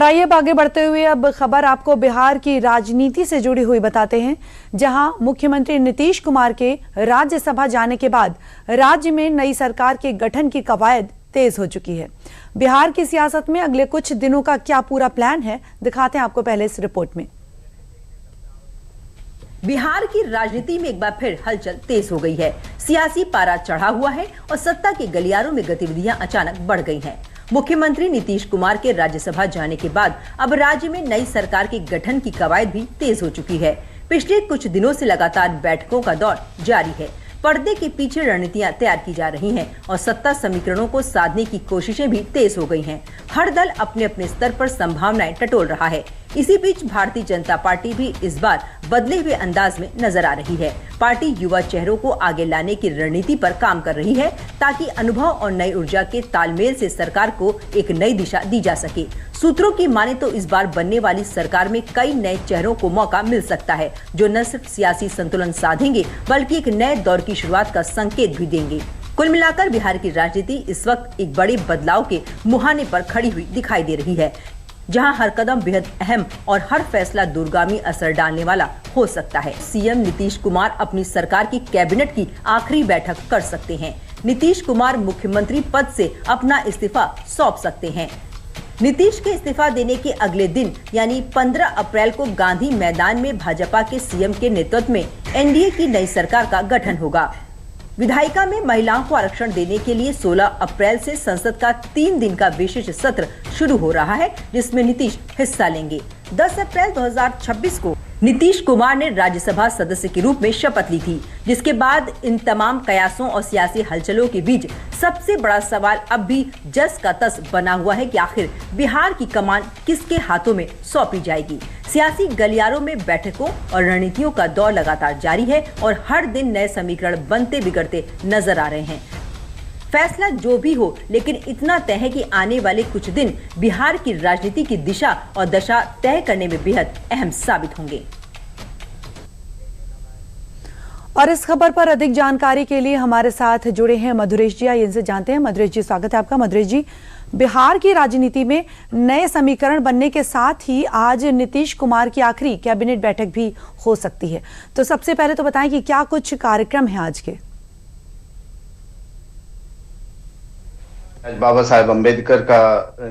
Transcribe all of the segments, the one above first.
आइए अब आगे बढ़ते हुए अब खबर आपको बिहार की राजनीति से जुड़ी हुई बताते हैं, जहां मुख्यमंत्री नीतीश कुमार के राज्यसभा जाने के बाद राज्य में नई सरकार के गठन की कवायद तेज हो चुकी है। बिहार की सियासत में अगले कुछ दिनों का क्या पूरा प्लान है, दिखाते हैं आपको पहले इस रिपोर्ट में। बिहार की राजनीति में एक बार फिर हलचल तेज हो गई है। सियासी पारा चढ़ा हुआ है और सत्ता के गलियारों में गतिविधियां अचानक बढ़ गई हैं। मुख्यमंत्री नीतीश कुमार के राज्यसभा जाने के बाद अब राज्य में नई सरकार के गठन की कवायद भी तेज हो चुकी है। पिछले कुछ दिनों से लगातार बैठकों का दौर जारी है। पर्दे के पीछे रणनीतियां तैयार की जा रही हैं और सत्ता समीकरणों को साधने की कोशिशें भी तेज हो गई हैं। हर दल अपने अपने स्तर पर संभावनाएं टटोल रहा है। इसी बीच भारतीय जनता पार्टी भी इस बार बदले हुए अंदाज में नजर आ रही है। पार्टी युवा चेहरों को आगे लाने की रणनीति पर काम कर रही है ताकि अनुभव और नई ऊर्जा के तालमेल से सरकार को एक नई दिशा दी जा सके। सूत्रों की माने तो इस बार बनने वाली सरकार में कई नए चेहरों को मौका मिल सकता है, जो न सिर्फ सियासी संतुलन साधेंगे बल्कि एक नए दौर की शुरुआत का संकेत भी देंगे। कुल मिलाकर बिहार की राजनीति इस वक्त एक बड़े बदलाव के मुहाने पर खड़ी हुई दिखाई दे रही है, जहां हर कदम बेहद अहम और हर फैसला दूरगामी असर डालने वाला हो सकता है। सीएम नीतीश कुमार अपनी सरकार की कैबिनेट की आखिरी बैठक कर सकते हैं। नीतीश कुमार मुख्यमंत्री पद से अपना इस्तीफा सौंप सकते हैं। नीतीश के इस्तीफा देने के अगले दिन यानी 15 अप्रैल को गांधी मैदान में भाजपा के सीएम के नेतृत्व में एनडीए की नई सरकार का गठन होगा। विधायिका में महिलाओं को आरक्षण देने के लिए 16 अप्रैल से संसद का 3 दिन का विशेष सत्र शुरू हो रहा है, जिसमें नीतीश हिस्सा लेंगे। 10 अप्रैल 2026 को नीतीश कुमार ने राज्यसभा सदस्य के रूप में शपथ ली थी, जिसके बाद इन तमाम कयासों और सियासी हलचलों के बीच सबसे बड़ा सवाल अब भी जस का तस बना हुआ है कि आखिर बिहार की कमान किसके हाथों में सौंपी जाएगी। सियासी गलियारों में बैठकों और रणनीतियों का दौर लगातार जारी है और हर दिन नए समीकरण बनते बिगड़ते नजर आ रहे हैं। फैसला जो भी हो, लेकिन इतना तय है कि आने वाले कुछ दिन बिहार की राजनीति की दिशा और दशा तय करने में बेहद अहम साबित होंगे। और इस खबर पर अधिक जानकारी के लिए हमारे साथ जुड़े हैं मधुरेश जी। आइए इनसे जानते हैं। मधुरेश जी, स्वागत है आपका। मधुरेश जी, बिहार की राजनीति में नए समीकरण बनने के साथ ही आज नीतीश कुमार की आखिरी कैबिनेट बैठक भी हो सकती है, तो सबसे पहले तो बताएं कि क्या कुछ कार्यक्रम है आज के। आज बाबा साहेब अम्बेडकर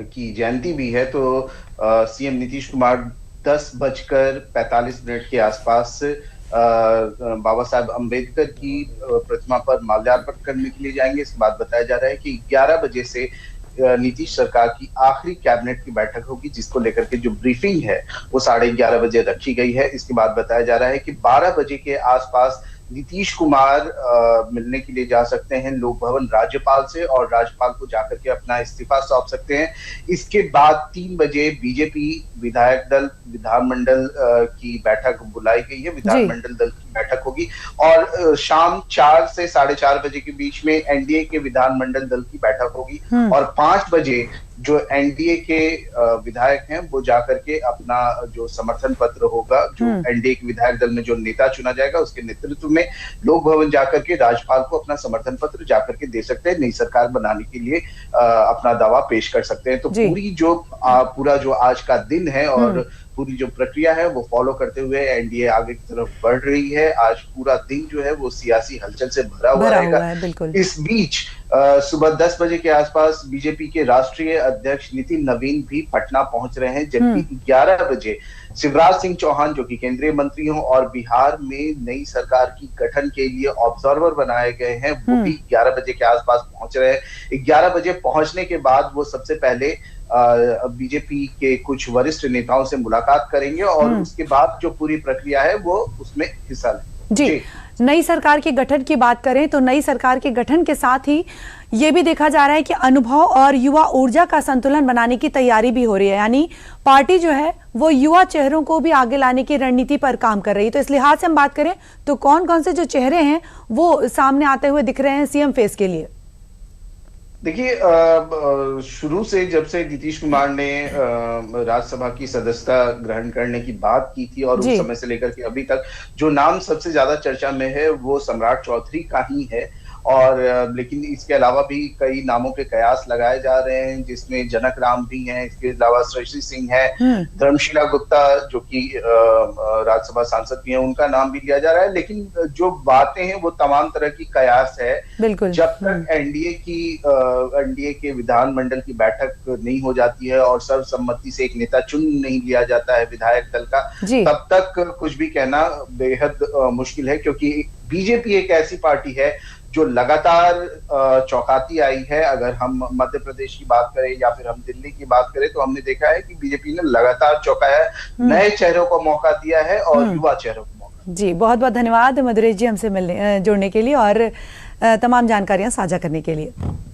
की जयंती भी है, तो सीएम नीतीश कुमार 10:45 के आसपास बाबा साहेब अम्बेडकर की प्रतिमा पर माल्यार्पण करने के लिए जाएंगे। इसके बाद बताया जा रहा है कि 11 बजे से नीतीश सरकार की आखिरी कैबिनेट की बैठक होगी, जिसको लेकर के जो ब्रीफिंग है वो 11:30 बजे रखी गई है। इसके बाद बताया जा रहा है कि 12 बजे के आसपास नीतीश कुमार मिलने के लिए जा सकते हैं लोक भवन राज्यपाल से, और राज्यपाल को जाकर के अपना इस्तीफा सौंप सकते हैं। इसके बाद 3 बजे बीजेपी विधायक दल विधानमंडल की बैठक बुलाई गई है, विधानमंडल दल की बैठक होगी, और शाम 4 से 4:30 बजे के बीच में एनडीए के विधानमंडल दल की बैठक होगी, और 5 बजे जो एनडीए के विधायक हैं वो जाकर के अपना जो समर्थन पत्र होगा, जो एनडीए के विधायक दल में जो नेता चुना जाएगा उसके नेतृत्व में लोक भवन जाकर के राज्यपाल को अपना समर्थन पत्र जाकर के दे सकते हैं, नई सरकार बनाने के लिए अपना दावा पेश कर सकते हैं। तो पूरा जो आज का दिन है और पूरी जो प्रक्रिया है वो फॉलो करते हुए एनडीए आगे की तरफ बढ़ रही है। आज पूरा दिन जो है वो सियासी हलचल से भरा हुआ रहेगा। इस बीच सुबह 10 बजे के आसपास बीजेपी के राष्ट्रीय अध्यक्ष नितिन नवीन भी पटना पहुंच रहे हैं, जबकि 11 बजे शिवराज सिंह चौहान, जो कि केंद्रीय मंत्री हों और बिहार में नई सरकार की गठन के लिए ऑब्जर्वर बनाए गए हैं, वो भी 11 बजे के आसपास पहुंच रहे हैं। 11 बजे पहुंचने के बाद वो सबसे पहले बीजेपी के कुछ वरिष्ठ नेताओं से मुलाकात करेंगे और उसके बाद जो पूरी प्रक्रिया है वो उसमें हिस्सा लेंगे। जी, नई सरकार के गठन की बात करें तो नई सरकार के गठन के साथ ही ये भी देखा जा रहा है कि अनुभव और युवा ऊर्जा का संतुलन बनाने की तैयारी भी हो रही है, यानी पार्टी जो है वो युवा चेहरों को भी आगे लाने की रणनीति पर काम कर रही है। तो इस लिहाज से हम बात करें तो कौन कौन से जो चेहरे हैं वो सामने आते हुए दिख रहे हैं सीएम फेस के लिए। देखिए, शुरू से जब से नीतीश कुमार ने राज्यसभा की सदस्यता ग्रहण करने की बात की थी और उस समय से लेकर के अभी तक जो नाम सबसे ज्यादा चर्चा में है वो सम्राट चौधरी का ही है, और लेकिन इसके अलावा भी कई नामों के कयास लगाए जा रहे हैं, जिसमें जनक राम भी हैं, इसके अलावा शशि सिंह है, धर्मशिला गुप्ता जो कि राज्यसभा सांसद भी हैं, उनका नाम भी लिया जा रहा है। लेकिन जो बातें हैं वो तमाम तरह की कयास है। बिल्कुल। जब तक एनडीए के विधानमंडल की बैठक नहीं हो जाती है और सर्वसम्मति से एक नेता चुन नहीं लिया जाता है विधायक दल का, तब तक कुछ भी कहना बेहद मुश्किल है, क्योंकि बीजेपी एक ऐसी पार्टी है जो लगातार चौंकाती आई है। अगर हम मध्य प्रदेश की बात करें या फिर हम दिल्ली की बात करें, तो हमने देखा है कि बीजेपी ने लगातार चौंकाया है, नए चेहरों को मौका दिया है और युवा चेहरों को मौका। जी, बहुत बहुत धन्यवाद मधुरेश जी हमसे जुड़ने के लिए और तमाम जानकारियां साझा करने के लिए।